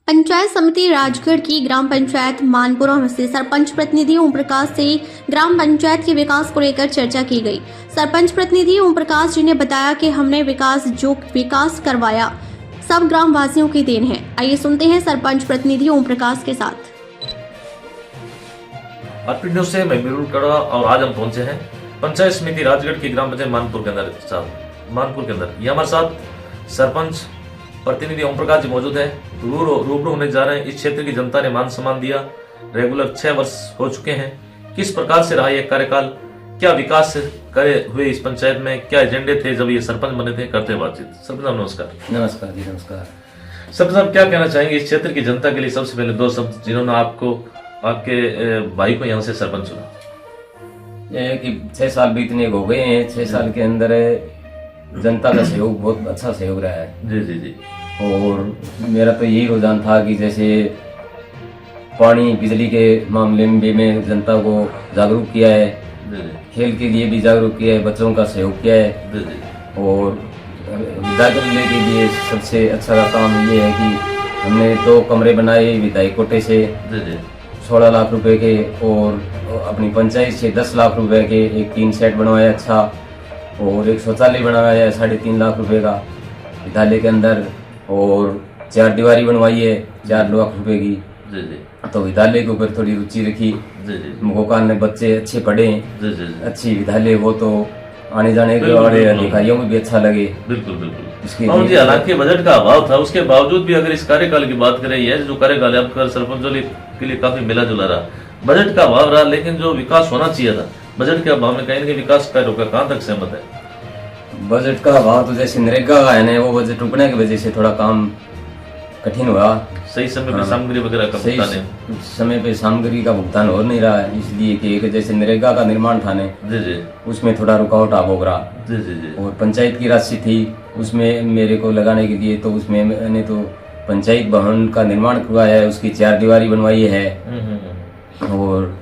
पंचायत समिति राजगढ़ की ग्राम पंचायत मानपुरा में से सरपंच प्रतिनिधि ओम प्रकाश से ग्राम पंचायत के विकास को लेकर चर्चा की गई। सरपंच प्रतिनिधि ओम प्रकाश जी ने बताया कि हमने विकास करवाया सब ग्राम वासियों की देन है। आइए सुनते हैं सरपंच प्रतिनिधि ओम प्रकाश के साथ। अर्पित न्यूज़ से मैं मिरुल कड़ा और आज हम पहुंचे हैं पंचायत समिति राजगढ़ की ग्राम पंचायत मानपुर के अंदर ये हमारे साथ सरपंच प्रतिनिधि ओम प्रकाश जी मौजूद है। रूबरू होने जा रहे हैं। इस क्षेत्र की जनता ने मान सम्मान दिया। रेगुलर 6 वर्ष हो चुके हैं। किस प्रकार से रहा ये कार्यकाल, क्या विकास करे हुए इस पंचायत में, क्या एजेंडे थे जब ये सरपंच बने थे, करते बातचीत। सरपंच साहब नमस्कार। नमस्कार जी, नमस्कार। सरपंच साहब क्या कहना चाहेंगे इस क्षेत्र की जनता के लिए? सबसे पहले 2 शब्द जिन्होंने आपको, आपके भाई को यहाँ से सरपंच चुना। यह है कि 6 साल बीतने हो गए हैं। 6 साल के अंदर जनता का सहयोग, बहुत अच्छा सहयोग रहा है। जी जी जी। और मेरा तो यही रुझान था कि जैसे पानी बिजली के मामले में भी मैं जनता को जागरूक किया है, खेल के लिए भी जागरूक किया है, बच्चों का सहयोग किया है। और विधायक के लिए सबसे अच्छा काम ये है कि हमने 2 कमरे बनाए विधायक कोटे से 16 लाख रुपए के, और अपनी पंचायत से 10 लाख रुपए के एक 3 सेट बनवाया अच्छा, और एक शौचालय बनवाया है 3.5 लाख रुपए का विद्यालय के अंदर, और 4 दीवारी बनवाई है 4 लाख रुपए की। तो विद्यालय के ऊपर थोड़ी रुचि रखी। गोकाल में बच्चे अच्छे पढ़े, अच्छी विद्यालय हो तो आने जाने के वाले अधिकारियों में भी अच्छा लगे। बिल्कुल बिल्कुल। हालांकि बजट का अभाव था, उसके बावजूद भी अगर इस कार्यकाल की बात करें, यह जो कार्यकाल है आपका सरपंचों के लिए काफी मिला जुला रहा। बजट का अभाव रहा, लेकिन जो विकास होना चाहिए था बजट के अभाव में कहीं ना कहीं विकास कार्यों का कहाँ तक सहमत है? बजट का अभाव तो जैसे नरेगा का है ना, वो बजट रुकने की वजह से थोड़ा काम कठिन हुआ। सही समय पे सामग्री वगैरह का भुगतान है, समय पे सामग्री का भुगतान हो नहीं रहा है, इसलिए कि एक जैसे नरेगा का निर्माण था ने, उसमें थोड़ा रुकावट आ हो रहा। और पंचायत की राशि थी उसमें मेरे को लगाने के लिए, तो उसमें मैंने तो पंचायत भवन का निर्माण करवाया है, उसकी 4 दीवारी बनवाई है। और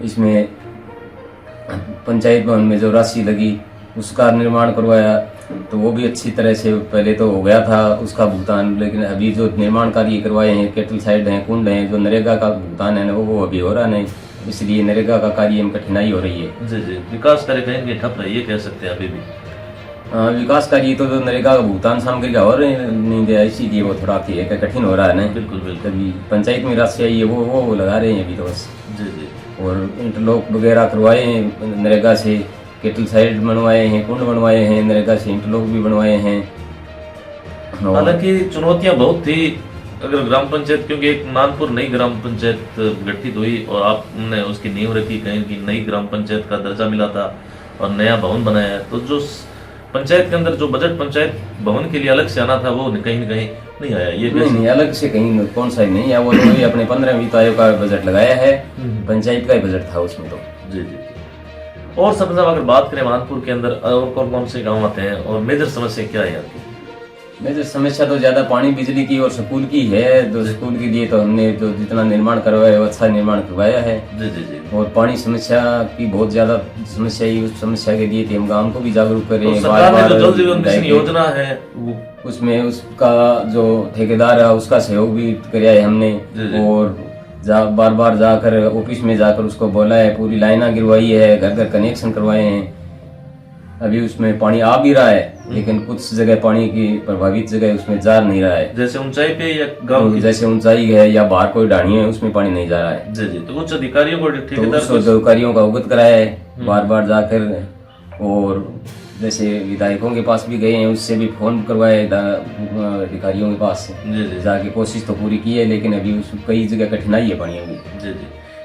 इसमें पंचायत भवन में जो राशि लगी उसका निर्माण करवाया, तो वो भी अच्छी तरह से पहले तो हो गया था उसका भुगतान। लेकिन अभी जो निर्माण कार्य करवाए हैं, केटल साइड हैं, कुंड हैं, जो नरेगा का भुगतान है ना, वो अभी हो रहा नहीं, इसलिए नरेगा का कार्य में कठिनाई हो रही है। जी। विकास कार्य कहेंगे ठप रही है, कह सकते हैं अभी भी। विकास कार्य तो जो नरेगा का भुगतान सामग्री का हो नहीं गया, इसीलिए वो थोड़ा कठिन हो रहा है ना। बिल्कुल। अभी पंचायत में राशि आई है, वो लगा रहे हैं अभी तो बस। जी। और इंटरलॉक वगैरह करवाए हैं नरेगा से, केटल साइड बनवाए हैं, कुंड बनवाए हैं नरेगा से, इंटरलॉक भी बनवाए हैं। हालांकि चुनौतियां बहुत थी अगर ग्राम पंचायत, क्योंकि एक मानपुर नई ग्राम पंचायत गठित हुई और आपने उसकी नींव रखी, कहीं की नई ग्राम पंचायत का दर्जा मिला था और नया भवन बनाया। तो जो पंचायत के अंदर जो बजट पंचायत भवन के लिए अलग से आना था, वो कहीं न कहीं नहीं आया। ये नहीं अलग से कहीं कौन सा ही नहीं है, वो तो अपने 15 वित्त आयोग का बजट लगाया है, पंचायत का ही बजट था उसमें तो। जी। और सब अगर बात करें मानपुर के अंदर और कौन से गाँव आते हैं और मेजर समस्या क्या है आपकी? मेजर समस्या तो ज्यादा पानी बिजली की और स्कूल की है। तो स्कूल के लिए तो हमने जो जितना निर्माण करवाया है वो अच्छा निर्माण करवाया है। जी। और पानी समस्या की बहुत ज्यादा समस्या है, उस समस्या के लिए हम गांव को भी जागरूक करें। तो सरकार ने जो जल जीवन मिशन योजना है उसमें उसका जो ठेकेदार है उसका सहयोग भी कराया है हमने। और बार जाकर ऑफिस में जाकर उसको बोला है, पूरी लाइना गिरवाई है, घर कनेक्शन करवाए हैं। अभी उसमें पानी आ भी रहा है, लेकिन कुछ जगह पानी की प्रभावित जगह उसमें जा नहीं रहा है, जैसे ऊंचाई पे या गांव की जैसे ऊंचाई है या बाहर कोई ढाणी है उसमें पानी नहीं जा रहा है। जी। तो कुछ अधिकारियों को अधिकारियों का अवगत कराया है बार जाकर। और जैसे विधायकों के पास भी गए हैं, उससे भी फोन करवाए अधिकारियों के पास जाके, कोशिश तो पूरी की है, लेकिन अभी कई जगह कठिनाई है पानी में। जी।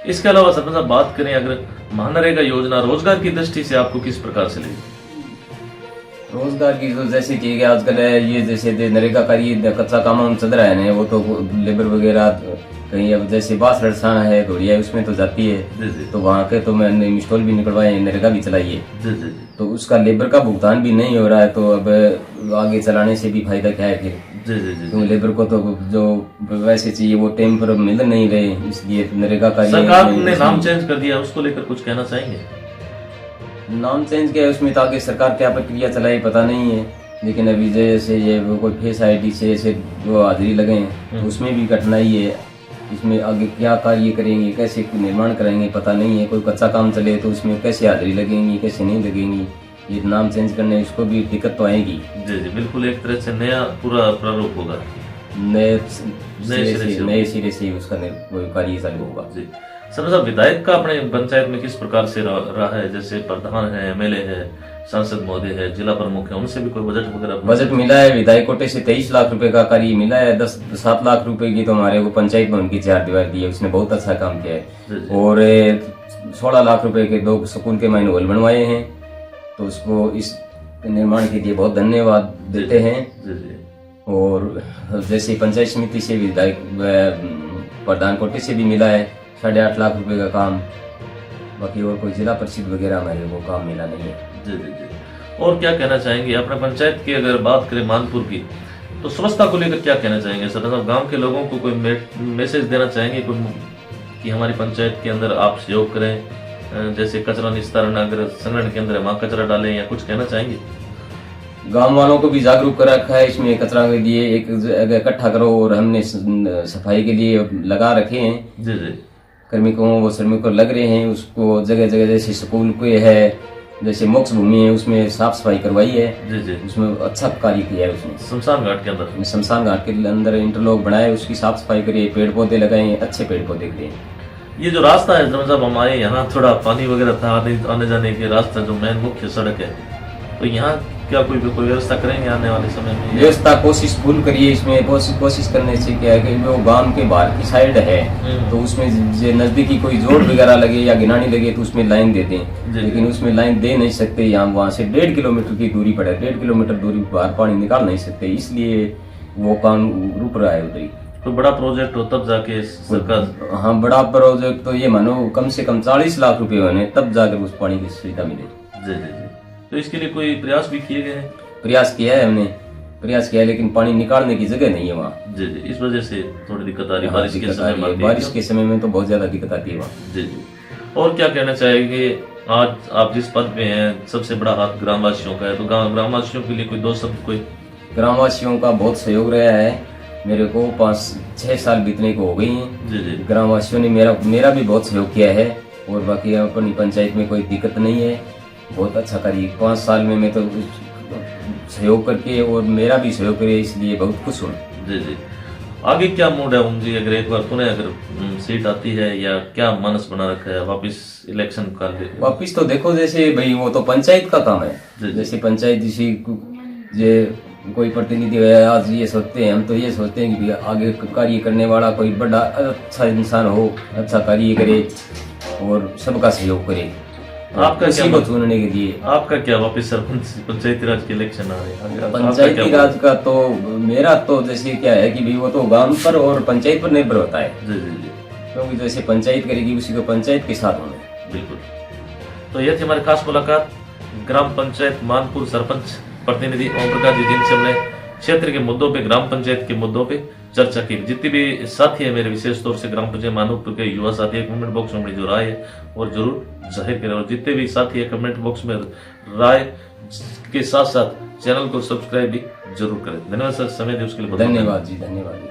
इसके अलावा सरपंच साहब बात करें अगर महानरेगा योजना रोजगार की दृष्टि से आपको किस प्रकार से लगी? रोजगार की तो जैसे कि आजकल है ये, जैसे नरेगा कार्य कच्चा काम चल रहा है ना, वो तो लेबर वगैरह कहीं अब जैसे बास लड़साना है, धोड़िया उसमें तो जाती है। तो वहाँ के तो मैंने इंस्टॉल भी निकलवाए, नरेगा भी चलाई है। तो उसका लेबर का भुगतान भी नहीं हो रहा है, तो अब आगे चलाने से भी फायदा क्या है फिर? तो लेबर को तो जो वैसे चाहिए वो टाइम पर मिल नहीं रहे, इसलिए नरेगा कार्य सरकार ने नाम चेंज कर दिया, उसको लेकर कुछ कहना चाहेंगे? नाम चेंज किया उसमें, तो आगे सरकार क्या प्रक्रिया चलाई पता नहीं है, लेकिन अभी जैसे ये वो कोई फेस आईडी से ऐसे जो हाजिरी लगे हैं तो उसमें भी कठिनाई है। इसमें आगे क्या कार्य करेंगे, कैसे निर्माण कराएंगे पता नहीं है। कोई कच्चा काम चले तो उसमें कैसे हाजिरी लगेंगी, कैसे नहीं लगेंगी, ये नाम चेंज करने इसको भी दिक्कत तो आएगी। जी जी बिल्कुल, एक तरह से नया पूरा प्रारूप होगा, नए सिरे से उसका कोई कार्य चालू होगा। जी सर साहब, विधायक का अपने पंचायत में किस प्रकार से रहा है? जैसे प्रधान है, एमएलए है, सांसद महोदय है, जिला प्रमुख है, उनसे भी कोई बजट वगैरह? बजट मिला है विधायक कोटे से 23 लाख रुपए का कार्य मिला है। 7 लाख रुपए की तो हमारे को पंचायत भवन की 4 दीवार दी है, उसने बहुत अच्छा काम किया है। और 16 लाख रुपए के 2 स्कूल के मैंने हॉल बनवाए हैं, तो उसको इस निर्माण के लिए बहुत धन्यवाद देते हैं। और जैसे पंचायत समिति से विधायक प्रधान कोटे से भी मिला है 8.5 लाख रुपए का काम। बाकी और कोई जिला परिषद वगैरह हमारे को काम मिला नहीं है। जी जी जी। और क्या कहना चाहेंगे अपने पंचायत की? अगर बात करें मानपुर की, तो स्वच्छता को लेकर क्या कहना चाहेंगे सर साहब? गांव के लोगों को कोई मैसेज देना चाहेंगे कोई कि हमारी पंचायत के अंदर आप सहयोग करें, जैसे कचरा निस्तारण अगर संगठन के अंदर वहाँ कचरा डालें, या कुछ कहना चाहेंगे? गांव वालों को भी जागरूक कर रखा है इसमें कचरा के लिए एक जगह इकट्ठा करो, और हमने सफाई के लिए लगा रखे हैं। जी जी कार्मिकों वो श्रमिकों लग रहे हैं, उसको जगह जगह जैसे स्कूल के है, जैसे मोक्ष भूमि है, उसमें साफ सफाई करवाई है। जी जी। उसमें अच्छा कार्य किया है। उसमें शमशान घाट के अंदर, शमशान घाट के अंदर इंटरलॉक बनाए, उसकी साफ सफाई करिए, पेड़ पौधे लगाए, अच्छे पेड़ पौधे करिए। ये जो रास्ता है जब हम आए यहाँ, थोड़ा पानी वगैरह था, आने जाने के रास्ता जो मेन मुख्य सड़क है, तो यहाँ क्या कोई व्यवस्था करेंगे आने वाले समय में? व्यवस्था कोशिश फुल करिए। इसमें कोशिश करने से क्या है कि वो गांव के बाहर की साइड है, तो उसमें जो नजदीकी कोई जोड़ वगैरह लगे या गिनानी लगे तो उसमें लाइन दे दें, लेकिन उसमें लाइन दे नहीं सकते। यहाँ वहाँ से 1.5 किलोमीटर की दूरी पड़े, 1.5 किलोमीटर दूरी बाहर पानी निकाल नहीं सकते, इसलिए वो काम रुक रहा है उधर। तो बड़ा प्रोजेक्ट हो तब जाके सरकार? हाँ, बड़ा प्रोजेक्ट तो ये मानो कम से कम 40 लाख रुपए होने तब जाकर उस पानी की सुविधा मिले। जी जी जी। तो इसके लिए कोई प्रयास भी किए गए हैं? प्रयास किया है, हमने प्रयास किया है, लेकिन पानी निकालने की जगह नहीं है वहाँ। जी जी, इस वजह से थोड़ी दिक्कत आ रही है। बारिश के समय में तो बहुत ज्यादा दिक्कत आती है वहाँ। जी जी। और क्या कहना चाहेंगे? आज आप जिस पद पे हैं, सबसे बड़ा हाथ ग्रामवासियों का है, तो ग्रामवासियों के लिए कोई 2 शब्द? कोई ग्रामवासियों का बहुत सहयोग रहा है मेरे को, 5-6 साल बीतने को हो गई हैं। जी जी। ग्रामवासियों ने मेरा भी बहुत सहयोग किया है, और बाकी अपनी पंचायत में कोई दिक्कत नहीं है, बहुत अच्छा करी 5 साल में। मैं तो सहयोग करके और मेरा भी सहयोग करे, इसलिए बहुत खुश हूँ। जी जी। आगे क्या मूड है ओम जी? अगर एक बार पुनः अगर सीट आती है, या क्या मानस बना रखा है वापिस इलेक्शन का? वापिस तो देखो, जैसे भाई वो तो पंचायत का काम है। जैसे पंचायत जैसी कोई प्रतिनिधि है, आज ये सोचते हैं, हम तो ये सोचते हैं कि आगे कार्य करने वाला कोई बड़ा अच्छा इंसान हो, अच्छा कार्य करे और सबका सहयोग करे। आपका किसी को चुनने के लिए आपका क्या वापस सरपंच पंचायती राज के इलेक्शन आ रहे हैं? पंचायती राज का तो मेरा तो जैसे क्या है कि भाई वो तो गांव पर और पंचायत पर निर्भर होता है। जी जी जी। क्योंकि जैसे पंचायत करेगी उसी को पंचायत के साथ होना। बिल्कुल। तो ये थी हमारी खास मुलाकात ग्राम पंचायत मानपुर सरपंच प्रतिनिधि ओम प्रकाश जी, जिनसे हमने क्षेत्र के मुद्दों पे, ग्राम पंचायत के मुद्दों पे चर्चा की। जितने भी साथी है मेरे, विशेष तौर से ग्राम पंचायत मानपुर के युवा साथी, कमेंट बॉक्स में अपनी जो राय है और जरूर जाहिर करें। और जितने भी साथी है कमेंट बॉक्स में राय के साथ साथ चैनल को सब्सक्राइब भी जरूर करें। धन्यवाद सर, समय दे उसके लिए। धन्यवाद जी, धन्यवाद।